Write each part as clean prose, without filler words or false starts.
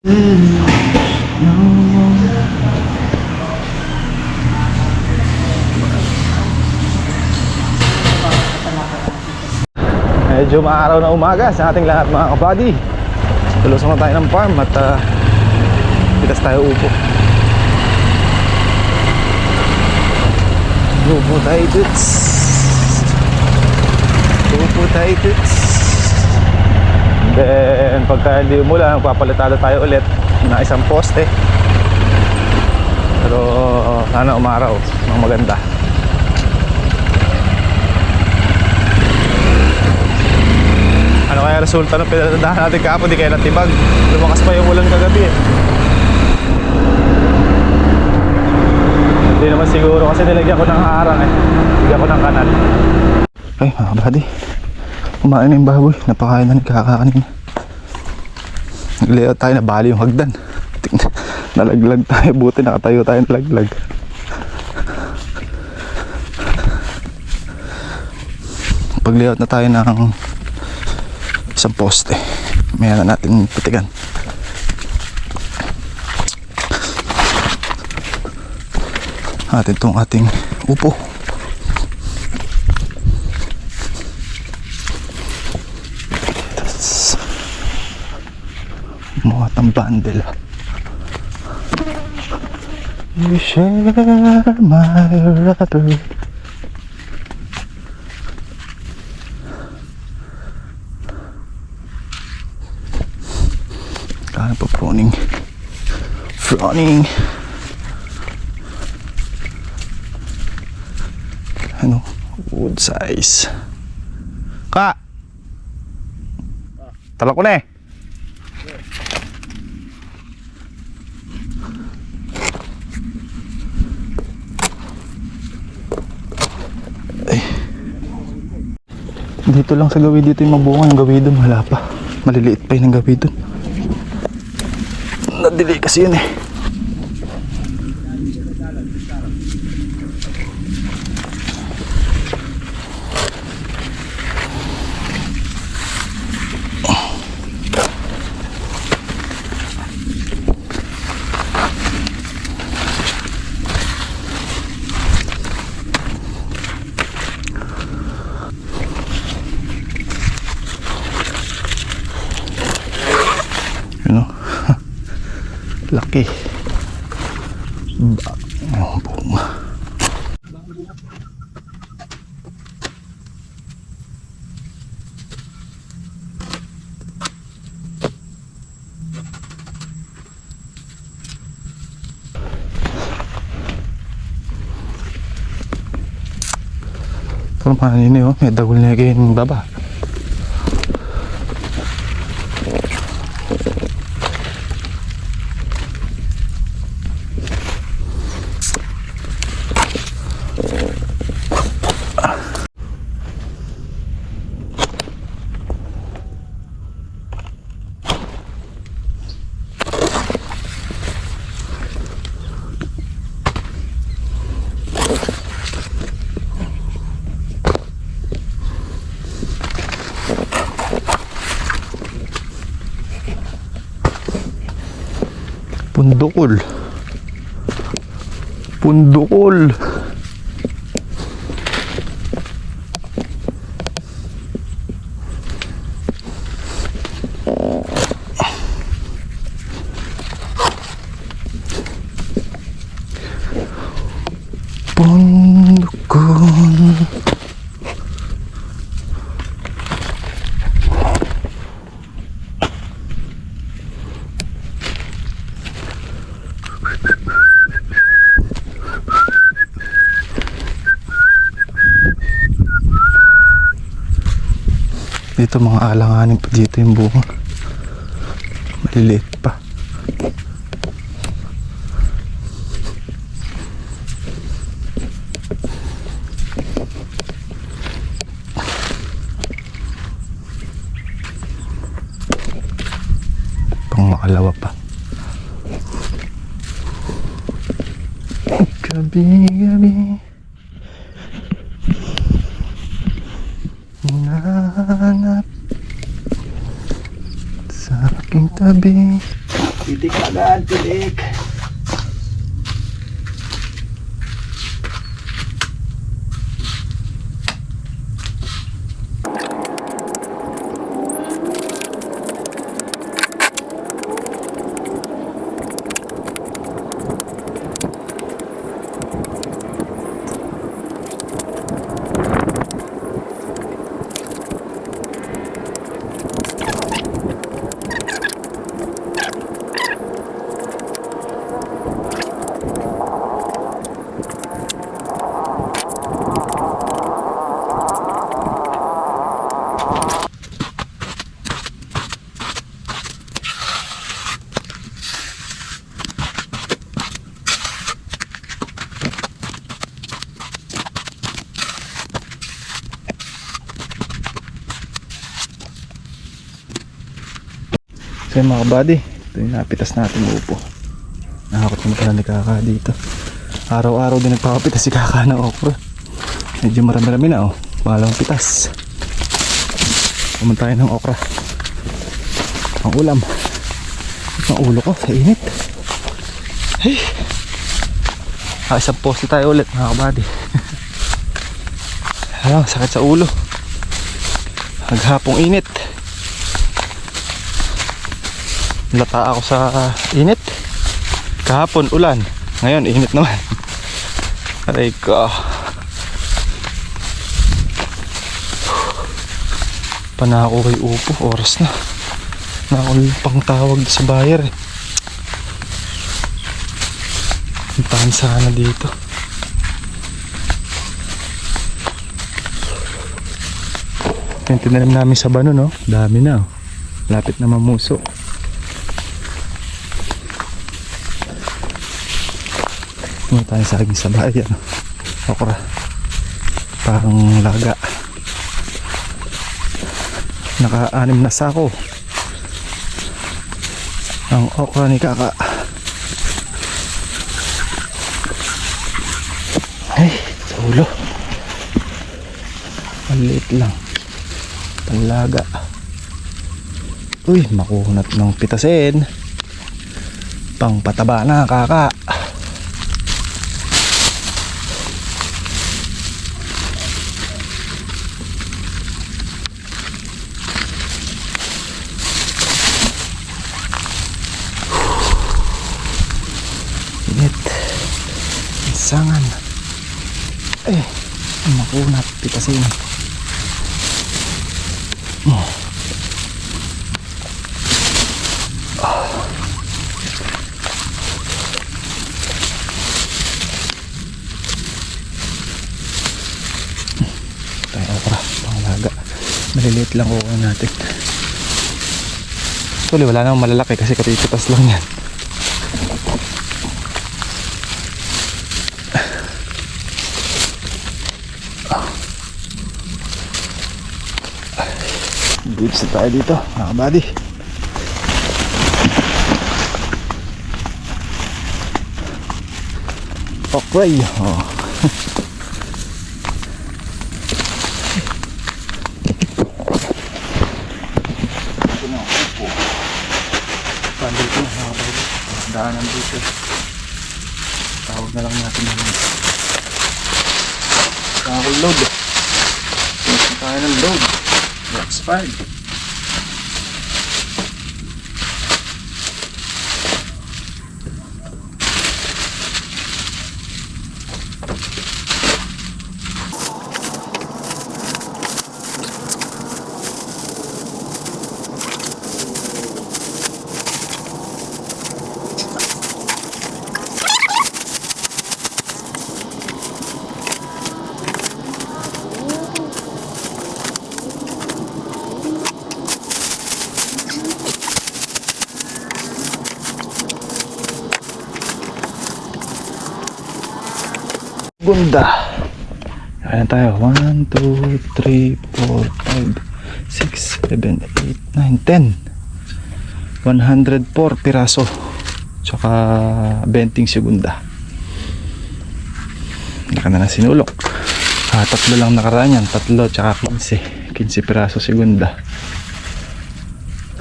Medyo maaraw na umaga sa ating lahat mga kabady. Tulusong na tayo ng farm at pitas tayo upo. Upo tayo tits. Upo tayo tits. Then pagka hindi umulan, papalitado tayo ulit na isang poste. Pero sana umaraw ng maganda. Ano kaya resulta ng pinatadahan natin kahapon? Di kaya natibag. Lumakas pa yung ulan kagabi eh. Hindi naman siguro kasi nilagyan ko ng harang eh. Nilagyan ko ng kanal. Ay mga buddy, kumain na yung baboy. Napakain na nagkakakanina. Nag-layout tayo, nabali yung hagdan. Nalaglag tayo, buti nakatayo tayo nalaglag. Pag-layout na tayo ng isang poste, may na natin putigan. Atin itong ating upo. Tapos muhat ang bundle. You share my rubber. Kaya pa froning. Ano? Wood size. Ka! Tala ko na eh. Ay. Dito lang sa gawin dito yung mabunga. Yung gawin doon wala pa. Maliliit pa yung gawin doon. Nadili kasi yun eh. Laki. Oh, bunga. Ito naman ini oh, may dagol na yung baba. Pundukol. Dito mga alanganin pa dito yung bunga. Maliliit pa. Pang makalawa pa. Gabi-gabi hinahanap sa aking tabi Pitik agad, pitik. So mga kabady, ito yung napitas natin upo. Nakakot naman pala ni Kaka dito. Araw-araw din nagpapapitas si Kaka ng okra. Medyo marami-rami na oh. Pangalawang pitas. Pumunta tayo ng okra. Ang ulam. Ang ulo ko sa init. Hey. Isang poste tayo ulit mga kabady. Alam, sakit sa ulo. Naghapong init. Lata ako sa init. Kahapon ulan, ngayon init naman. Aray ko. Panako kay upo, oras na. Nakul pang tawag sa buyer eh. Puntahan sana dito. Yung tinanim namin sa bano no, dami na oh. Lapit na mamuso. Ano tayo sa aging sa bayan, okra, parang laga. Naka-6 na sako ang okra ni Kaka. Ay, sa ulo maliit lang, panlaga. Uy, makunat ng pitasin, pang pataba na Kaka. Sangan makunat pitasin. Tayo okra, panglaga. Maliliit lang okra natin. Actually wala namang malalaki kasi katipitas lang yan. Goods na tayo dito mga kabady. Okay oh. Ito na upo. Pandal ko na mga kabady. Daanan dito. Tawag na lang natin naman. Saka load. Ito tayo ng load. Box 5. Gunda. Ayan tayo. 1, 2, 3, 4, 5, 6, 7, 8, 9, 10. 104 piraso. Tsaka 20 segunda. Naka na sinulok. Tatlo lang nakaraan yan. 3 tsaka 15. 15 piraso segunda.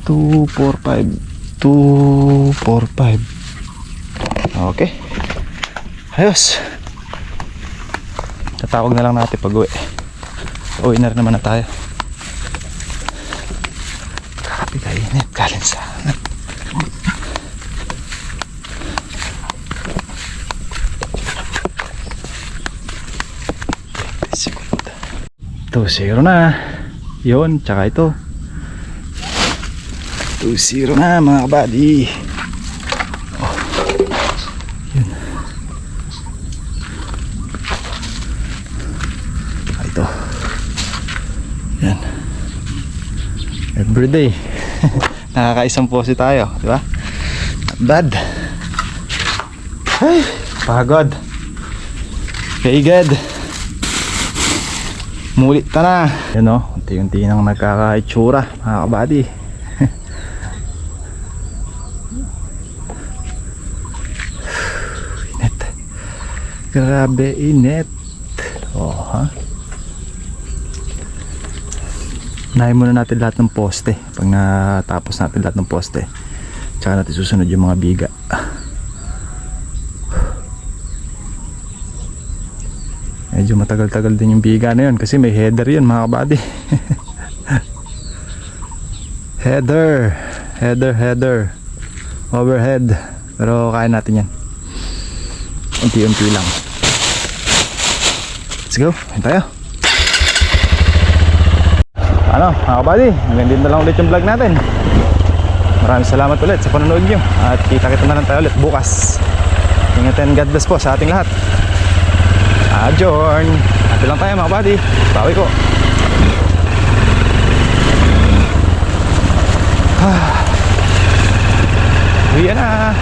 2, 4, 2, 4, 5. Okay. Ayos. Tatawag na lang natin pag uwi. Uwi na rin naman na tayo. Grabe kainit. Kalinsangan. Ito, 0 na. Yun, tsaka ito. 2-0 na mga kabady. Oh. Yun. Ito. Yan. Everyday. Nakakaisang pose tayo, di ba? Not bad. Ay, pagod. Okay, good. Muli ta na. Yan o, unti-unti nang nagkakaitsura mga kabady. Init. Grabe init. Oh, ha? Unahin muna natin lahat ng poste. Pag natapos natin lahat ng poste, tsaka natin susunod yung mga biga. Medyo matagal-tagal din yung biga na yun kasi may header yun mga kabady. Header overhead, pero kaya natin yan unti-unti lang. Let's go, yun tayo. Ano mga kabady, hanggang dito na lang ulit yung vlog natin. Maraming salamat ulit sa panonood nyo at kita-kita na lang tayo ulit bukas. Ingatan, God bless po sa ating lahat. Adjourn. Happy lang tayo mga buddy. Bawi ko. Uwi na.